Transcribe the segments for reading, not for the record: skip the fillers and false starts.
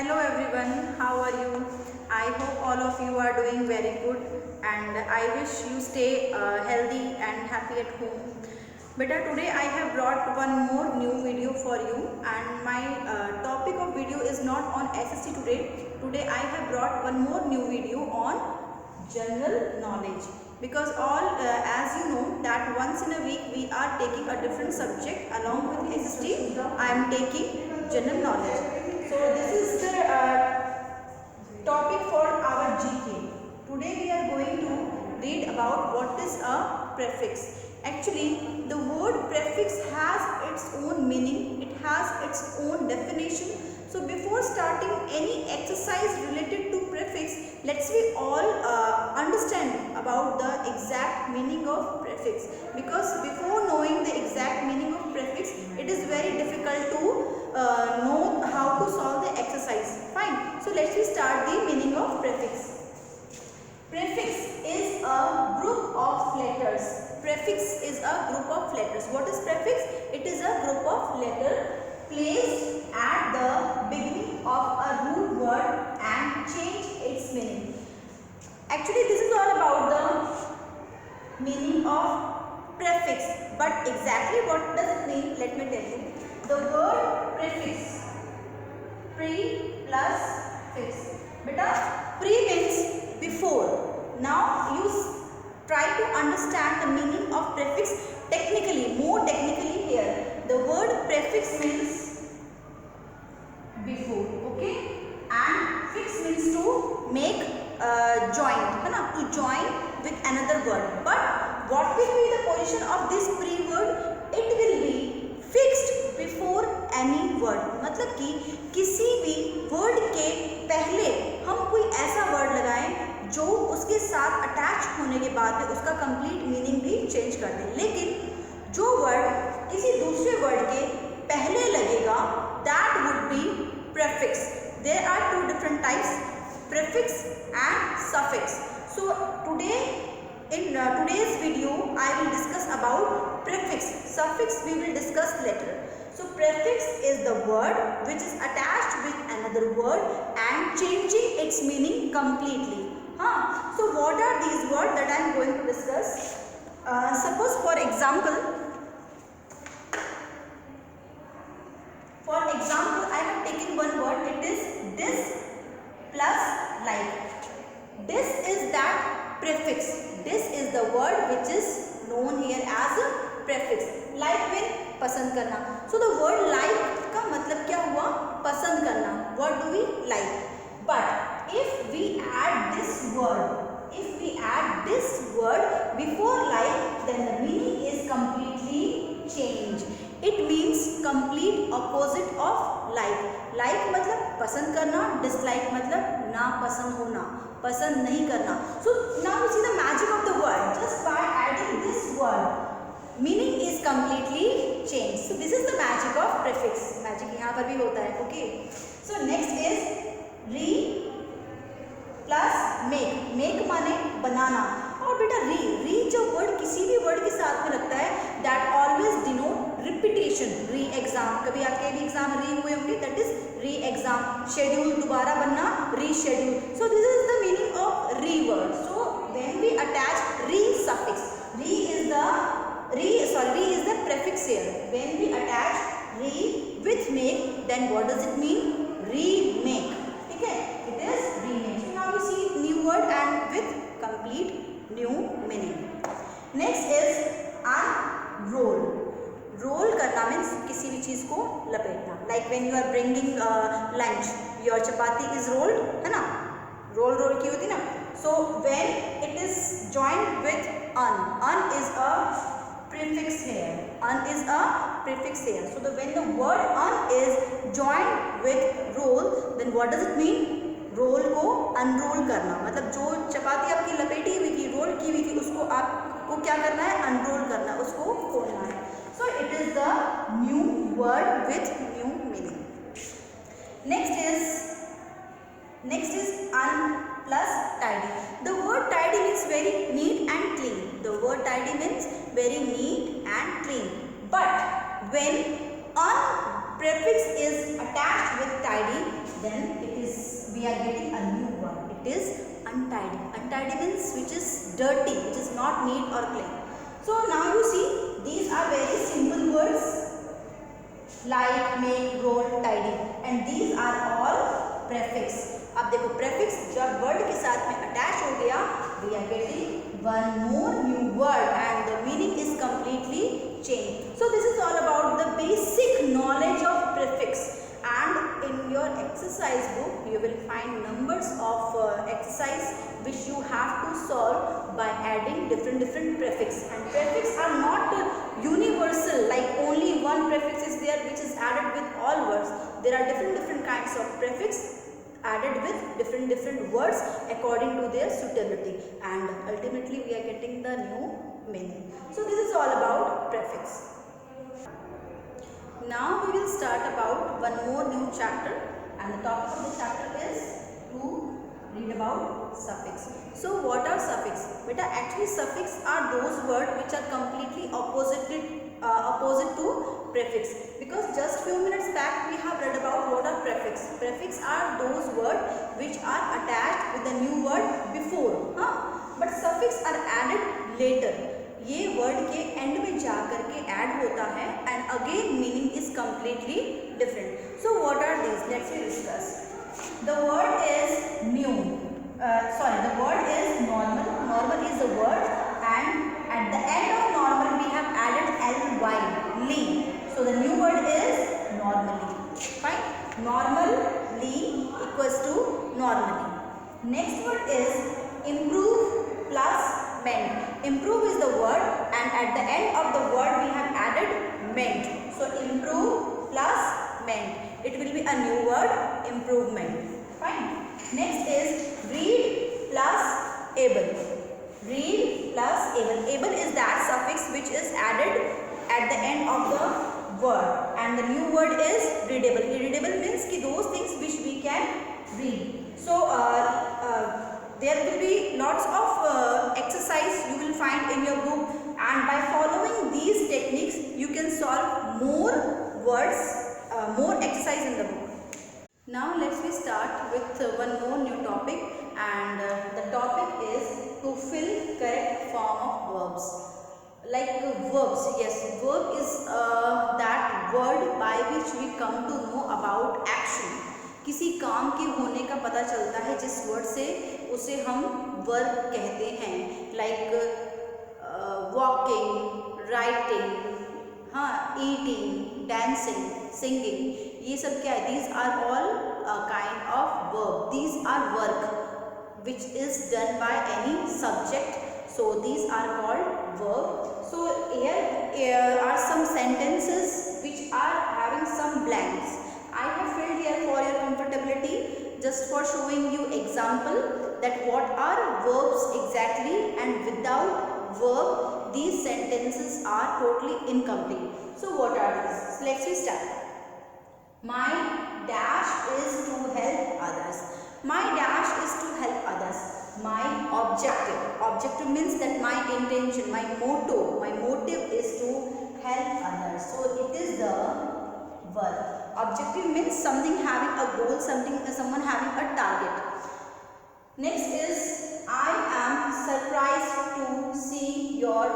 Hello everyone, how are you? I hope all of you are doing very good and I wish you stay healthy and happy at home. Beta, today I have brought one more new video for you and my topic of video is not on SST today. Today I have brought one more new video on general knowledge because as you know that once in a week we are taking a different subject along with SST. I am taking general knowledge. So this is the topic for our GK. Today we are going to read about what is a prefix. Actually, the word prefix has its own meaning, it has its own definition. So before starting any exercise related to prefix, let's we all understand about the exact meaning of prefix, because before knowing the exact meaning of prefix, it is very difficult to know how to solve the exercise. Fine. So let's start the meaning of prefix. Prefix is a group of letters. Prefix is a group of letters. What is prefix? It is a group of letters placed at the beginning of a root word and change its meaning. Actually, this is all about the meaning of prefix. But exactly what does it mean? Let me tell you. The word prefix, pre plus fix. Beta, pre means before. Now you try to understand the meaning of prefix technically, more technically here. The word prefix means before, okay? And fix means to make joint, to join with another word. But what will be the position of this pre word? It will be fixed before any word. मतलब कि किसी भी word के पहले हम कोई ऐसा word लगाएं जो उसके साथ अटैच होने के बाद में उसका कंप्लीट मीनिंग भी चेंज कर दे। लेकिन जो वर्ड किसी दूसरे वर्ड के पहले लगेगा, that would be prefix. There are two different types, prefix and suffix. So today in today's video I will discuss about prefix. Suffix we will discuss later. So prefix is the word which is attached with another word and changing its meaning completely. So what are these words that I am going to discuss? Suppose for example I have taken one word. It is this plus like. This is that prefix. This is the word which is known here as a prefix. Like means पसंद करना. So the word like का मतलब क्या हुआ? पसंद करना. What do we like? But if we add this word before like, then the meaning is completely changed. It means complete opposite of like. Like मतलब पसंद करना, dislike मतलब ना पसंद होना, पसंद नहीं करना. So now you see the magic of the word. Just by adding this word, meaning is completely changed. So this is the magic of prefix. Magic यहाँ पर भी होता है. Okay. So next is re plus make. Make माने बनाना. और बेटा re जो word किसी भी वर्ड के साथ में लगता है, that always denote repetition. Re exam, कभी आपके भी एग्जाम re हुए होंगे, that is re exam. Schedule दोबारा बनना, reschedule. So this is the meaning of re word. So when we attach re suffix, re is the prefix here. When we attach re with make, then what does it mean? Remake. Okay, it is remake. So now we see new word and with complete new meaning. Next is unroll. Roll करना means किसी भी चीज को लपेटना. Like when you are bringing lunch, your chapati is rolled, है ना? Roll की होती ना. So when it is joined with un is a prefix here. Un is a prefix here. So when the word un is joined with roll, then what does it mean? Roll को unroll करना. मतलब जो चपाती आपकी लपेटी हुई थी, role की हुई थी, उसको आपको क्या करना है? अनरोल करना, उसको खोलना है. So it is the new word with new meaning. Next is un plus tidy. The word tidy means very neat and clean. The word tidy means very neat and clean. But when un prefix is attached with tidy, then it we are getting a new word. It is untidy. Untidy means which is dirty, which is not neat or clean. So now you see, these are very simple words like, make, roll, tidy, and these are all prefix. अब देखो prefix जब word के साथ में attach हो गया, we are getting one more new word and the meaning is completely changed. So this is all about the basic knowledge of prefix. And in your exercise book you will find numbers of exercise which you have to solve by adding different prefix. And prefix are not universal, like only one prefix is there which is added with all words. There are different kinds of prefix added with different words according to their suitability, and ultimately we are getting the new meaning. So this is all about prefix. Now we will start about one more new chapter, and the topic of the chapter is to read about suffix. So what are suffix? Beta, actually suffix are those words which are completely opposite to prefix, because just few minutes back we have read about what are prefix. Prefix are those words which are attached with the new word before, but suffix are added later. ये word के end में जा करके add होता है and again meaning is completely different. So what are these? Let's we discuss. The word is new, the word is normal. Normal is the word, and at the end of normal we have added ly, ly. So the new word is normally. Fine. Normally equals to normally. Next word is improve plus mend. Improve is the word, and at the end of the word we have added mend. So improve plus mend. It will be a new word, improvement. Fine. Next is read plus able. Read plus able. Able is that suffix which is added at the end of the word, and the new word is readable. Readable means ki those things which we can read. So there will be lots of exercise you will find in your book, and by following these techniques you can solve more words, more exercise in the book. Now let's we start with one more new topic, and the topic is to fill correct form of verbs. Like verbs, yes, verb is that word by which we come to know about action. किसी काम के होने का पता चलता है जिस word से, उसे हम वर्ब कहते हैं. Like walking, writing, eating, dancing, singing, ये सब क्या है? These are all kind of verb. These are work which is done by any subject. So these are called verb. So here are some sentences which are having some blanks. I have filled here for your comfortability, just for showing you example that what are verbs exactly, and without verb these sentences are totally incomplete. So what are these? So let's start. My dash is to help others. My dash is to help others. My objective. Objective means that my intention, my motto, my motive is to help others. So it is the verb. Objective means something having a goal, someone having a target. Next is I am surprised to see your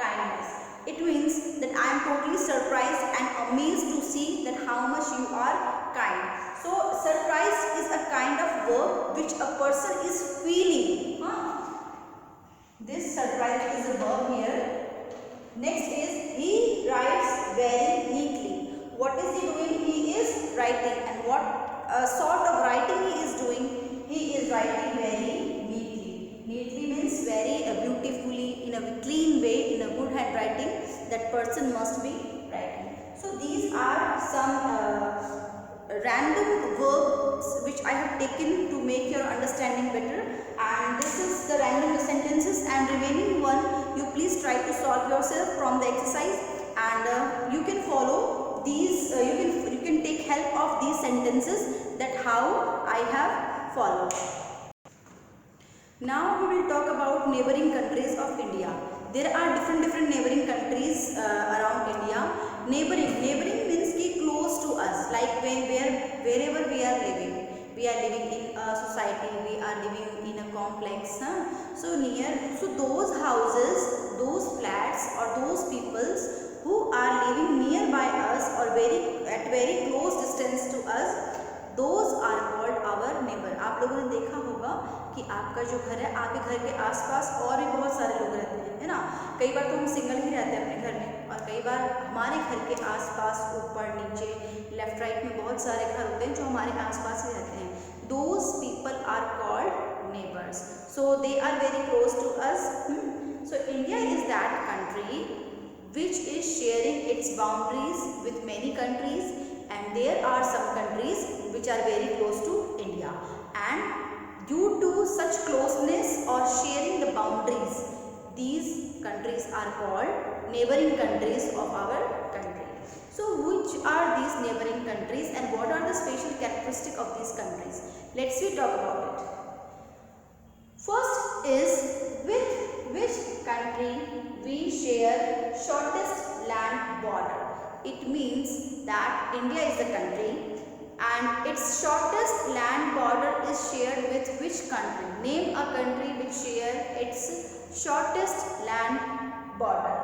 kindness. It means that I am totally surprised and amazed to see that how much you are kind. So surprised is a kind of verb which a person is feeling. This surprise is a verb here. Next is he writes very neatly. What is he doing? He is writing. And what sort of writing he is doing? He is writing very neatly. Neatly means very beautifully, in a clean way, in a good handwriting. That person must be writing. So these are some random verbs which I have taken to make your understanding better, and this is the random sentences, and remaining one you please try to solve yourself from the exercise, and you can follow these, you can take help of these sentences, that how I have followed. Now we will talk about neighboring countries of India. There are different neighboring countries around India. Neighboring means ki close to us, like wherever we are living. we are living in a society, we are living in a complex, so those houses, those flats or those peoples who are living nearby us or very close distance to us, those are called our neighbor. आप लोगों ने देखा होगा कि आपका जो घर है, आपके घर के आसपास और भी बहुत सारे लोग रहते हैं, है ना। कई बार तो हम सिंगल ही रहते हैं अपने घर में, और कई बार हमारे घर के आसपास ऊपर नीचे लेफ्ट राइट में बहुत सारे घर होते हैं जो हमारे आसपास ही रहते हैं। Those people are called neighbours, so they are very close to us. So India is that country which is sharing its boundaries with many countries, and there are some countries which are very close to India, and due to such closeness or sharing the boundaries, these countries are called neighboring countries of our country. So which are these neighboring countries and what are the special characteristics of these countries? Let's we talk about it. First is, with which country we share shortest land border. It means that India is the country and its shortest land border is shared with which country? Name a country which share its shortest land border.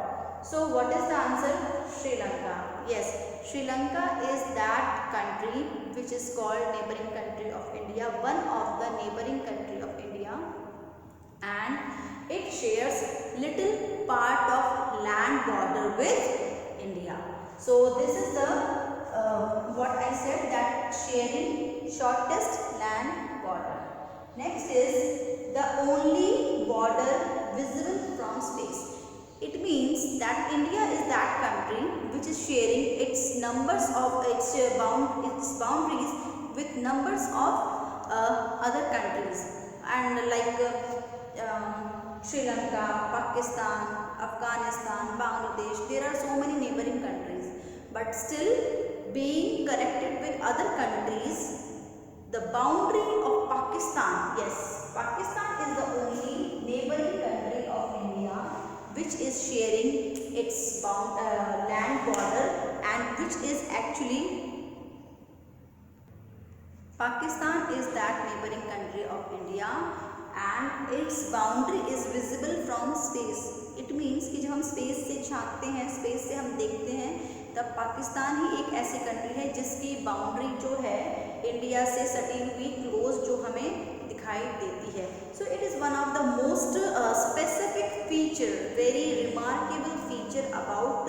So what is the answer? Sri Lanka. Yes, Sri Lanka is that country which is called neighboring country of India, one of the neighboring country of India, and it shares little part of land border with India. So this is the what I said, that sharing shortest land border. Next is the only border visible from space. It means that India is that country which is sharing its numbers of its boundaries with numbers of other countries, and like Sri Lanka, Pakistan, Afghanistan, Bangladesh, there are so many neighboring countries, but still being connected with other countries, the boundary of Pakistan, yes, Pakistan is the only neighboring country of India which is sharing its land border, and which is actually Pakistan is that neighboring country of India and its boundary is visible from space. It means कि जब हम space से झांकते हैं, space से हम देखते हैं, तब पाकिस्तान ही एक ऐसी कंट्री है जिसकी बाउंड्री जो है इंडिया से सटी हुई क्लोज जो हमें दिखाई देती है. So it is one of the most specific feature, very remarkable feature about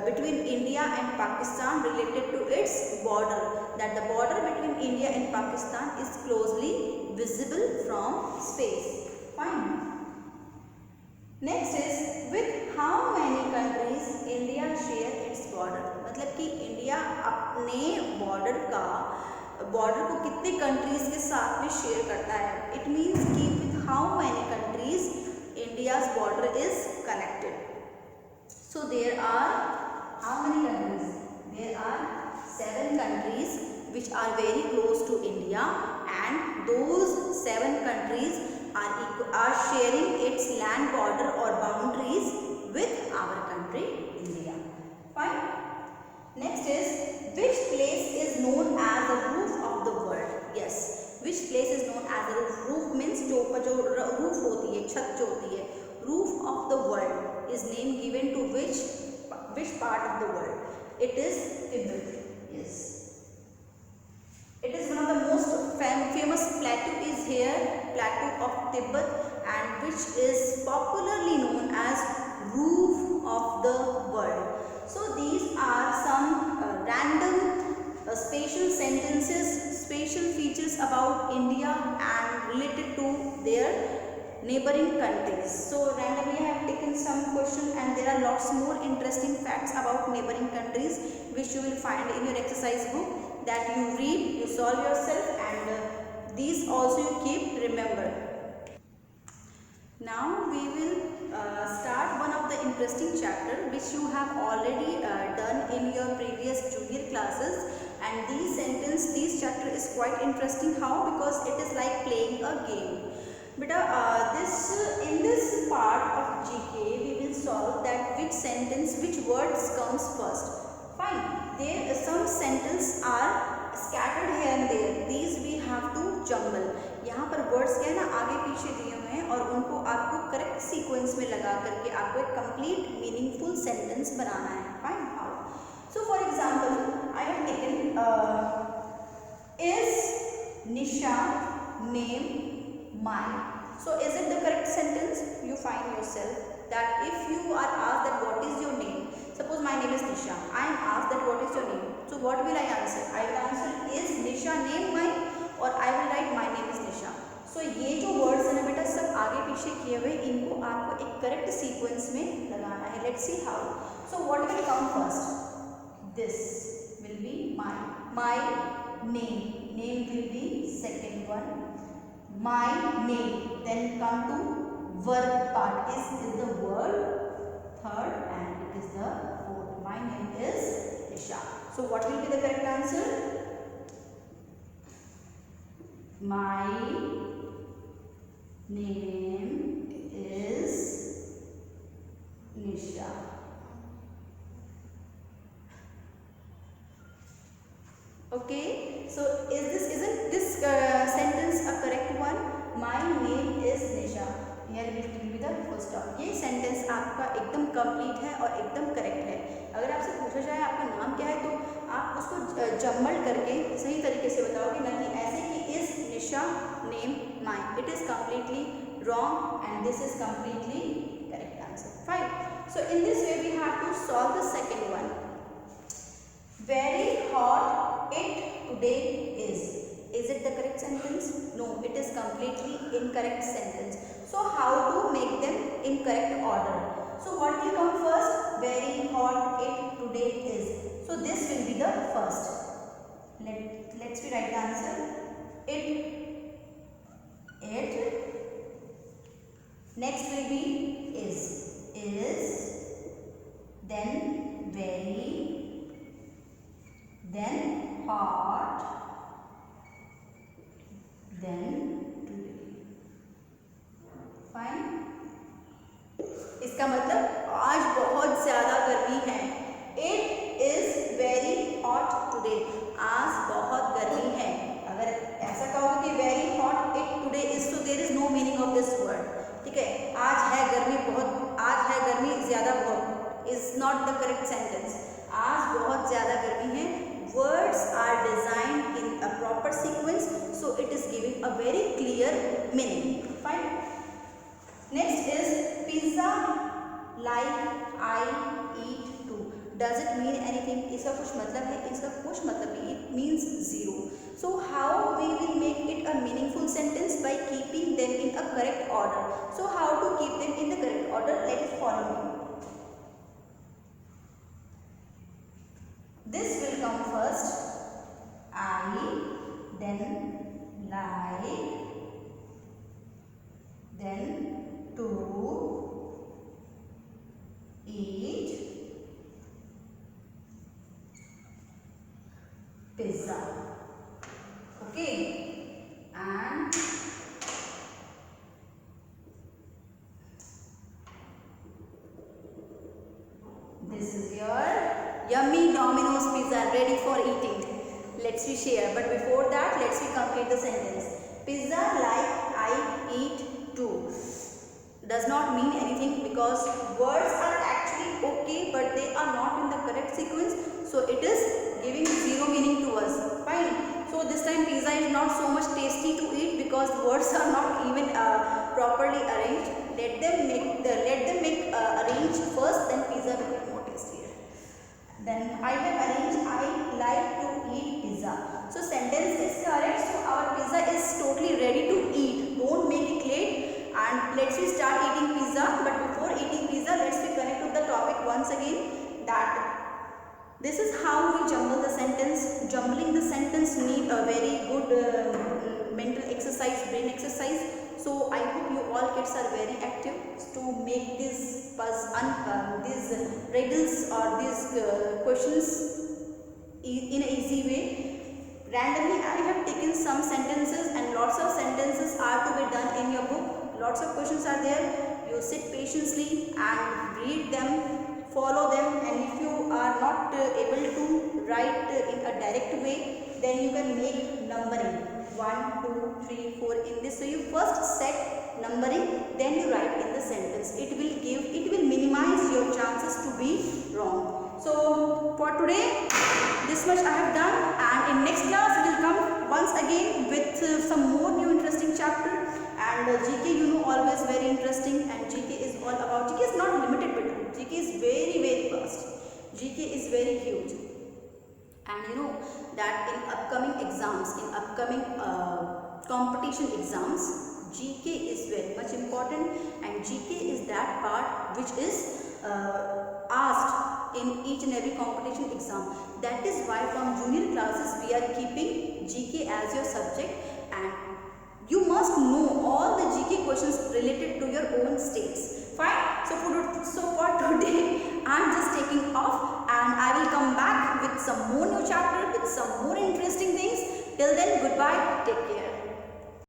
between India and Pakistan related to its border, that the border between India and Pakistan is closely visible from space. Fine. Next is, with how many countries India share its border. मतलब कि India अपने border को कितने countries के साथ में share करता है. इट मीन्स कि with how many countries India's border is connected. So there are how many countries? There are 7 countries which are very close to India, and those 7 countries are sharing its land border or boundaries with our country India. Fine. Next is, which place is known as the roof of the world? Yes, which place is known as the roof? Roof means जो roof होती है, छत जो होती है. Roof of the world is name given to which part of the world? It is Tibet. Yes, it is one of the most famous plateau is here, plateau of Tibet, and which is popularly known as roof of the world. So these are some random special sentences, special features about India and related to their neighboring countries. So randomly I have taken some questions, and there are lots more interesting facts about neighboring countries which you will find in your exercise book, that you read, you solve yourself, and these also you keep remember. Now we will start one of the interesting chapter which you have already done in your previous junior classes, and this chapter is quite interesting. How? Because it is like playing a game. Beta, in this part of GK we will solve that which sentence, which words comes first. Fine. There some sentences are scattered here and there. These we have words क्या है ना आगे पीछे दिए हुए हैं और उनको आपको करेक्ट सीक्वेंस में लगा करके आपको एक कंप्लीट मीनिंगफुल सेंटेंस बनाना है. Fine. How? So for example I have taken is Nisha name mine. So is it the correct sentence? You find yourself that if you are asked that what is your name, suppose my name is Nisha, I am asked that what is your name, so what will I answer? I will answer is Nisha name mine or I will write my name is Nisha. So ये जो words है ना बेटा सब आगे पीछे किए हुए इनको आपको एक correct sequence में लगाना है. Let's see how. So what will come first? This will be my name. Name will be second one. My name, then come to verb part. Is the verb third and it is the fourth. My name is Nisha. So what will be the correct answer? My name is Nisha. Okay, so isn't this sentence a correct one? My name is Nisha. Here will be the full stop. ये sentence आपका एकदम complete है और एकदम correct है. अगर आपसे पूछा जाए आपका नाम क्या है तो आप उसको जम्बल करके सही तरीके से बताओगे, ना कि ऐसे कि is Nisha name mine. It is completely wrong and this is completely correct answer. Fine. So in this way we have to solve the second one. Very hot it today is. Is it the correct sentence? No, it is completely incorrect sentence. So how to make them in correct order? So what will come first? Very hot it today is. So this will be the first. Let's write the answer. It. Next will be is. Then very. Then hot, then today. Fine. इसका मतलब आज बहुत ज़्यादा गर्मी है. It is very hot today. आज बहुत गर्मी है. अगर ऐसा कहोगे कि very hot it today is, so there is no meaning of this word. ठीक है. आज है गर्मी बहुत, आज है गर्मी ज़्यादा बहुत is not the correct sentence. आज बहुत ज़्यादा गर्मी है. Words are designed in a proper sequence, so it is giving a very clear meaning. Fine. Next is pizza like I eat too. Does it mean anything? इसका कुछ मतलब है? इसका कुछ मतलब नहीं. It means zero. So how we will make it a meaningful sentence? By keeping them in a correct order. So how to keep them in the correct order? Let us follow me. This will come first. I, then like, then to eat pizza. Okay, and this is your yummy Domino's pizza ready for eating. Let's we share, but before that let's we complete the sentence. Pizza like I eat too does not mean anything because words are actually okay but they are not in the correct sequence, so it is giving zero meaning to us. Fine. So this time pizza is not so much tasty to eat because words are not even properly arranged. Let them make arrange first, then pizza will be more tastier. Then I have arranged I like to eat pizza. So sentence is correct. So our pizza is totally ready to eat. Don't make it late and let's we start eating pizza. But before eating pizza, let's we connect to the topic once again, that this is how we jumble the sentence. Jumbling the sentence need a very good mental exercise, brain exercise. So I hope you all kids are very active to make these riddles or these questions in an easy way. Randomly I have taken some sentences and lots of sentences are to be done in your book. Lots of questions are there. You sit patiently and read them, follow them, and if you are not able to write in a direct way, then you can make numbering. 1, 2, 3, 4 in this. So you first set numbering, then you write in the sentence. It will minimize your chances to be wrong. So for today, this much I have done, and in next class we will come once again with some more new interesting chapter. And GK, you know, always very interesting, and GK is all about, GK is not limited, but GK is very vast. GK is very huge. And you know that in upcoming exams, in upcoming competition exams, GK is very much important, and GK is that part which is asked in each and every competition exam. That is why from junior classes we are keeping GK as your subject, and you must know all the GK questions related to your own states. Fine. So for today, I am just taking off, and I will come back with some more new chapter, with some more interesting things. Till then, goodbye. Take care.